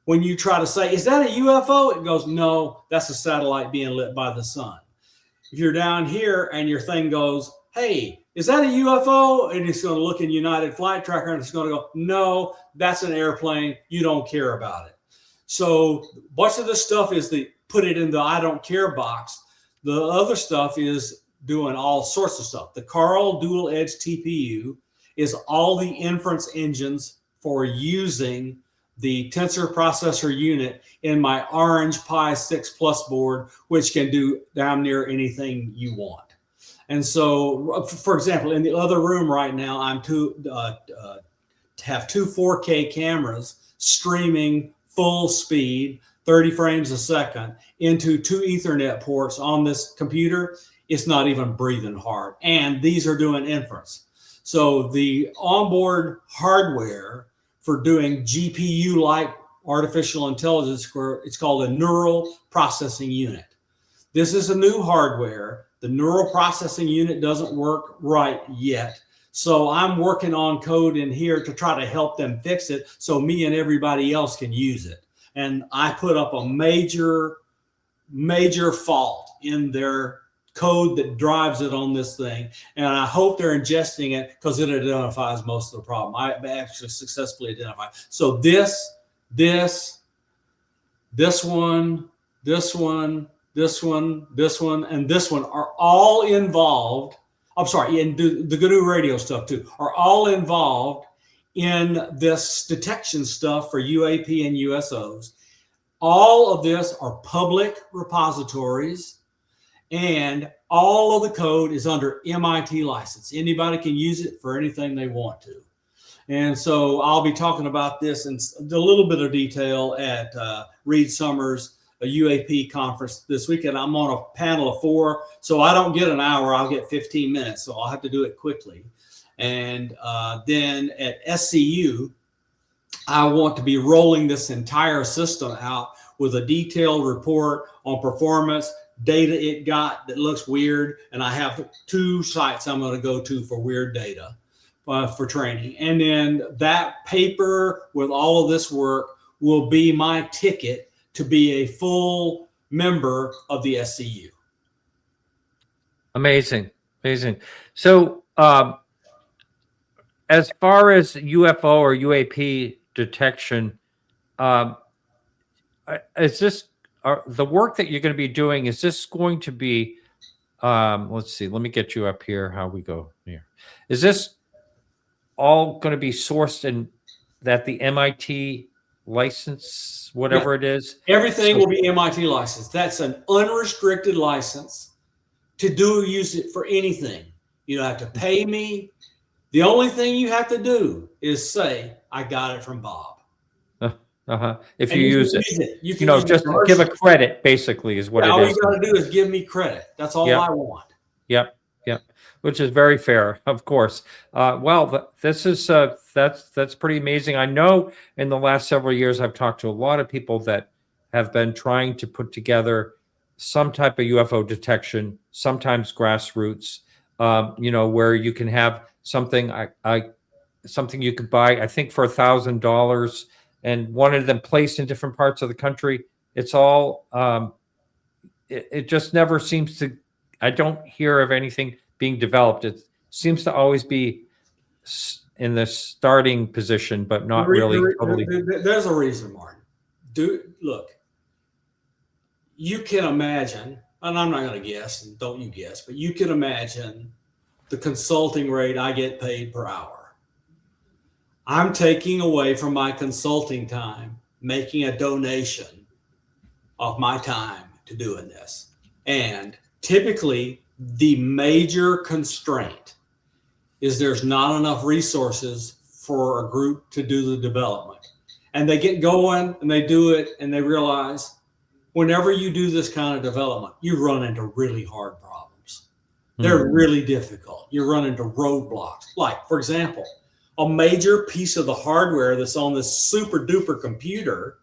when you try to say, is that a UFO? It goes, no, that's a satellite being lit by the sun. If you're down here and your thing goes, hey, is that a UFO? And it's going to look in United Flight Tracker and it's going to go, no, that's an airplane. You don't care about it. So a bunch of this stuff is the put it in the I don't care box. The other stuff is doing all sorts of stuff. The Carl dual edge TPU is all the inference engines for using the tensor processor unit in my Orange Pi 6 Plus board, which can do damn near anything you want. And so, for example, in the other room right now, I'm have two 4K cameras streaming full speed, 30 frames a second, into two Ethernet ports on this computer. It's not even breathing hard. And these are doing inference. So the onboard hardware for doing GPU-like artificial intelligence, it's called a neural processing unit. This is a new hardware. The neural processing unit doesn't work right yet. So I'm working on code in here to try to help them fix it so me and everybody else can use it. And I put up a major fault in their code that drives it on this thing. And I hope they're ingesting it because it identifies most of the problem. I actually successfully identified. So this one, and this one are all involved. I'm sorry, and the GNU radio stuff too, are all involved in this detection stuff for UAP and USOs. All of this are public repositories, and all of the code is under MIT license. Anybody can use it for anything they want to. And so I'll be talking about this in a little bit of detail at Reed Summers' a UAP conference this weekend. I'm on a panel of 4, so I don't get an hour, I'll get 15 minutes, so I'll have to do it quickly. And then at SCU, I want to be rolling this entire system out with a detailed report on performance, data it got that looks weird, and I have 2 sites I'm going to go to for weird data for training. And then that paper with all of this work will be my ticket to be a full member of the SCU. Amazing. So as far as UFO or UAP detection, is this the work that you're going to be doing? Is this going to be? Let's see. Let me get you up here. How we go here? Is this all going to be sourced in that the MIT license, whatever it is? Everything will be MIT licensed. That's an unrestricted license to use it for anything. You don't have to pay me. The only thing you have to do is say, I got it from Bob. If you use it, you know, just give a credit, basically, is what it is. All you got to do is give me credit. That's all I want. Yep. Which is very fair, of course. Well, this is that's pretty amazing. I know in the last several years, I've talked to a lot of people that have been trying to put together some type of UFO detection, sometimes grassroots. where you can have something something you could buy, I think, for $1,000, and wanted them placed in different parts of the country. It's all it just never seems to. I don't hear of anything being developed. It seems to always be in the starting position, but not really totally. There's a reason, Martin. Look, you can imagine, and I'm not going to guess, and don't you guess, but you can imagine the consulting rate I get paid per hour. I'm taking away from my consulting time, making a donation of my time to doing this. And typically, the major constraint is there's not enough resources for a group to do the development. And they get going and they do it, and they realize whenever you do this kind of development, you run into really hard problems. They're really difficult. You run into roadblocks. Like, for example, a major piece of the hardware that's on this super duper computer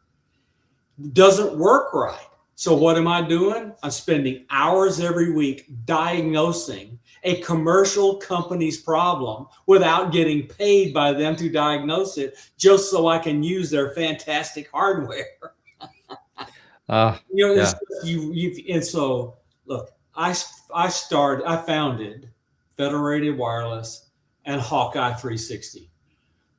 doesn't work right. So what am I doing? I'm spending hours every week diagnosing a commercial company's problem without getting paid by them to diagnose it, just so I can use their fantastic hardware. Yeah. And so look, I founded Federated Wireless and Hawkeye 360.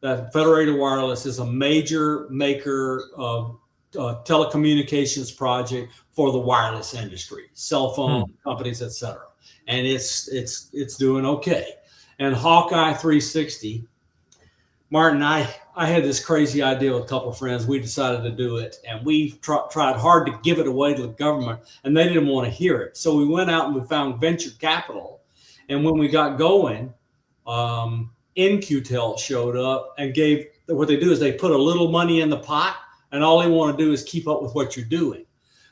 That Federated Wireless is a major maker of telecommunications project for the wireless industry, cell phone companies, etc. And it's doing okay. And Hawkeye 360, Martin, I had this crazy idea with a couple of friends. We decided to do it, and we tried hard to give it away to the government, and they didn't want to hear it. So we went out and we found venture capital. And when we got going, NQTel showed up and what they do is they put a little money in the pot, and all they want to do is keep up with what you're doing.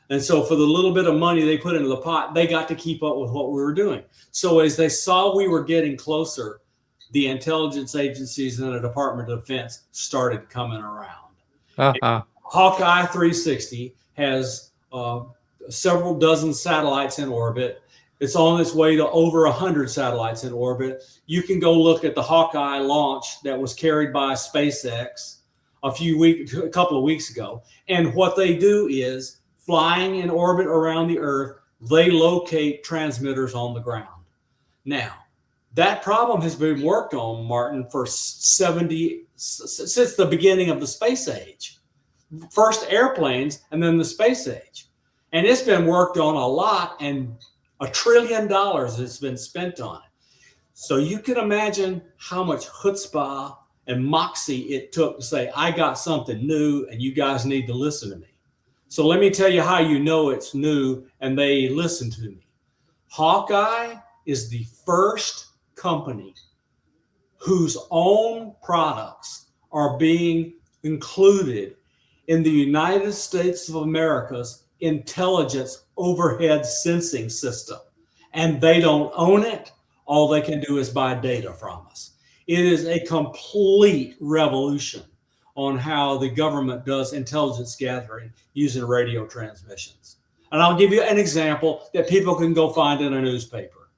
And so for the little bit of money they put into the pot, they got to keep up with what we were doing. So as they saw we were getting closer, the intelligence agencies and the Department of Defense started coming around. Hawkeye 360 has several dozen satellites in orbit. It's on its way to over 100 satellites in orbit. You can go look at the Hawkeye launch that was carried by SpaceX a couple of weeks ago. And what they do is, flying in orbit around the Earth, they locate transmitters on the ground. Now, that problem has been worked on, Martin, since the beginning of the space age. First airplanes and then the space age. And it's been worked on a lot, and $1 trillion has been spent on it. So you can imagine how much chutzpah and moxie it took to say, I got something new and you guys need to listen to me. So let me tell you how you know it's new and they listen to me. Hawkeye is the first company whose own products are being included in the United States of America's intelligence overhead sensing system. And they don't own it. All they can do is buy data from us. It is a complete revolution on how the government does intelligence gathering using radio transmissions. And I'll give you an example that people can go find in a newspaper.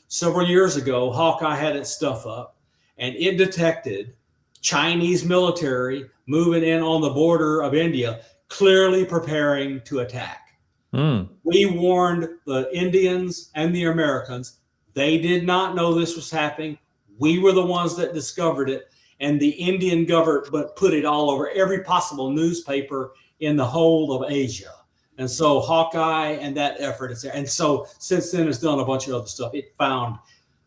Several years ago, Hawkeye had its stuff up, and it detected Chinese military moving in on the border of India, clearly preparing to attack. We warned the Indians and the Americans. They did not know this was happening. We were the ones that discovered it, and the Indian government put it all over every possible newspaper in the whole of Asia. And so Hawkeye and that effort is there. And so since then, it's done a bunch of other stuff. It found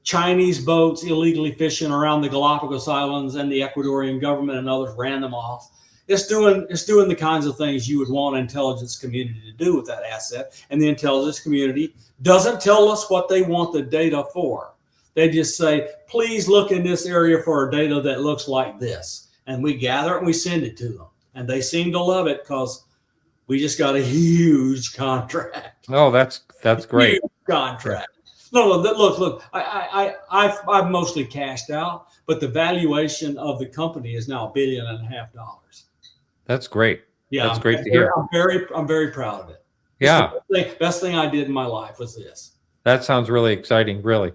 Chinese boats illegally fishing around the Galapagos Islands, and the Ecuadorian government and others ran them off. It's doing the kinds of things you would want an intelligence community to do with that asset. And the intelligence community doesn't tell us what they want the data for. They just say, please look in this area for data that looks like this. And we gather it and we send it to them. And they seem to love it because we just got a huge contract. Oh, that's great. Huge contract. No, look, I've mostly cashed out, but the valuation of the company is now $1.5 billion. That's great. Yeah, that's great to hear. I'm very proud of it. Yeah. The best thing I did in my life was this. That sounds really exciting, really.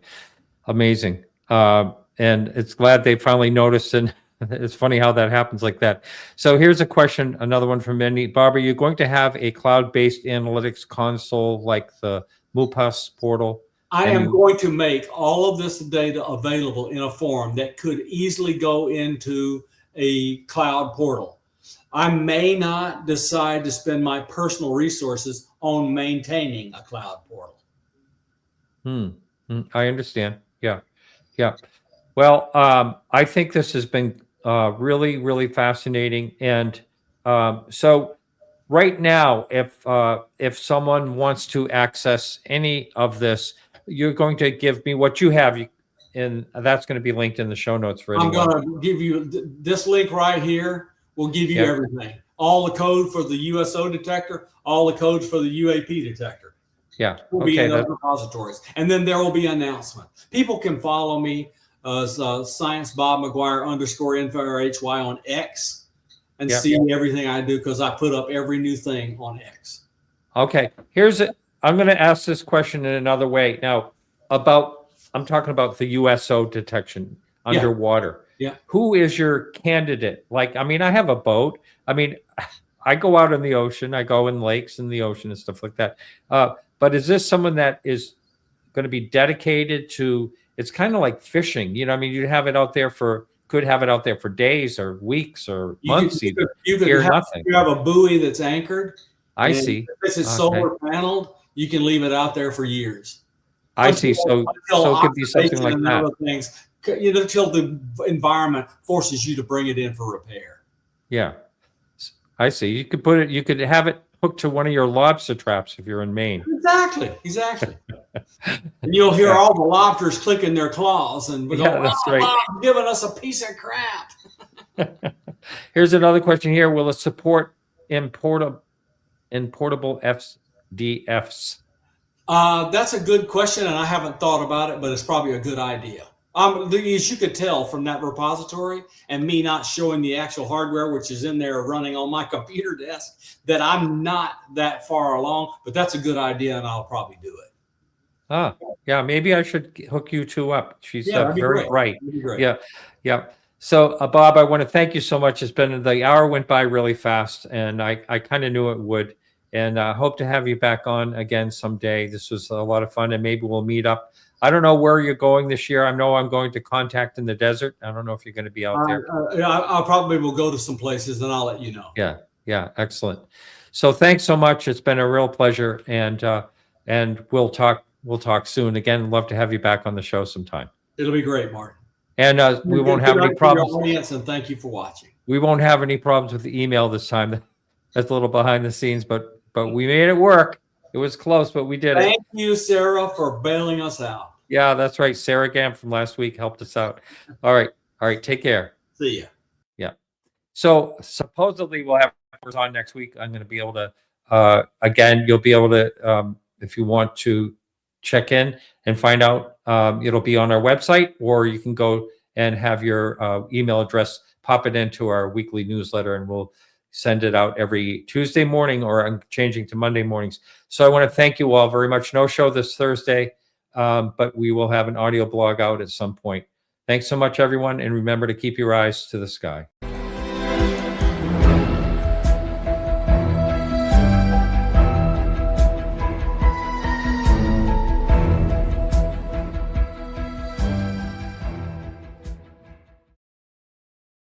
Amazing. And it's glad they finally noticed. And it's funny how that happens like that. So here's a question, another one from Mindy. Bob, are you going to have a cloud-based analytics console like the MUPAS portal? I am going to make all of this data available in a form that could easily go into a cloud portal. I may not decide to spend my personal resources on maintaining a cloud portal. I understand. Yeah. Yeah. Well, I think this has been really, really fascinating. And so right now, if someone wants to access any of this, you're going to give me what you have, and that's going to be linked in the show notes for anyone. I'm going to give you this link right here. Will give you everything. All the code for the USO detector, all the codes for the UAP detector. Yeah. Will be in those repositories. And then there will be announcements. People can follow me as Science Bob McGwier _NFRHY on X and see everything I do, because I put up every new thing on X. Okay. I'm going to ask this question in another way. Now, I'm talking about the USO detection underwater. Yeah. Who is your candidate? Like, I mean, I have a boat. I mean, I go out in the ocean. I go in lakes in the ocean and stuff like that. But is this someone that is going to be dedicated to? It's kind of like fishing. You know, I mean, you have it out there could have it out there for days or weeks or months. You have a buoy that's anchored. I see. If it's solar paneled, you can leave it out there for years. I see. So it could be something like that. Things, until the environment forces you to bring it in for repair. Yeah, I see. You could have it hooked to one of your lobster traps if you're in Maine. Exactly. And you'll hear all the lobsters clicking their claws and go, that's right. Bob's giving us a piece of crap. Here's another question here. Will it support importable FDFs? That's a good question, and I haven't thought about it, but it's probably a good idea. As you could tell from that repository and me not showing the actual hardware, which is in there running on my computer desk, that I'm not that far along, but that's a good idea, and I'll probably do it. Yeah, maybe I should hook you two up. She's very bright. Yeah. So, Bob, I want to thank you so much. The hour went by really fast, and I kind of knew it would. And I hope to have you back on again someday. This was a lot of fun, and maybe we'll meet up. I don't know where you're going this year. I know I'm going to Contact in the Desert. I don't know if you're going to be out there. I probably will go to some places, and I'll let you know. Yeah, excellent. So thanks so much. It's been a real pleasure, and we'll talk soon. Again, love to have you back on the show sometime. It'll be great, Martin. And we won't have any problems. Audience, and thank you for watching. We won't have any problems with the email this time. That's a little behind the scenes, but we made it work. It was close, but we did it. Thank you, Sarah, for bailing us out. Yeah, that's right. Sarah Gam from last week helped us out. All right. Take care. See ya. Yeah. So supposedly we'll have on next week. I'm going to be able to, again, you'll be able to, if you want to check in and find out, it'll be on our website, or you can go and have your email address, pop it into our weekly newsletter, and we'll send it out every Tuesday morning, or I'm changing to Monday mornings. So I want to thank you all very much. No show this Thursday, but we will have an audio blog out at some point. Thanks so much, everyone. And remember to keep your eyes to the sky.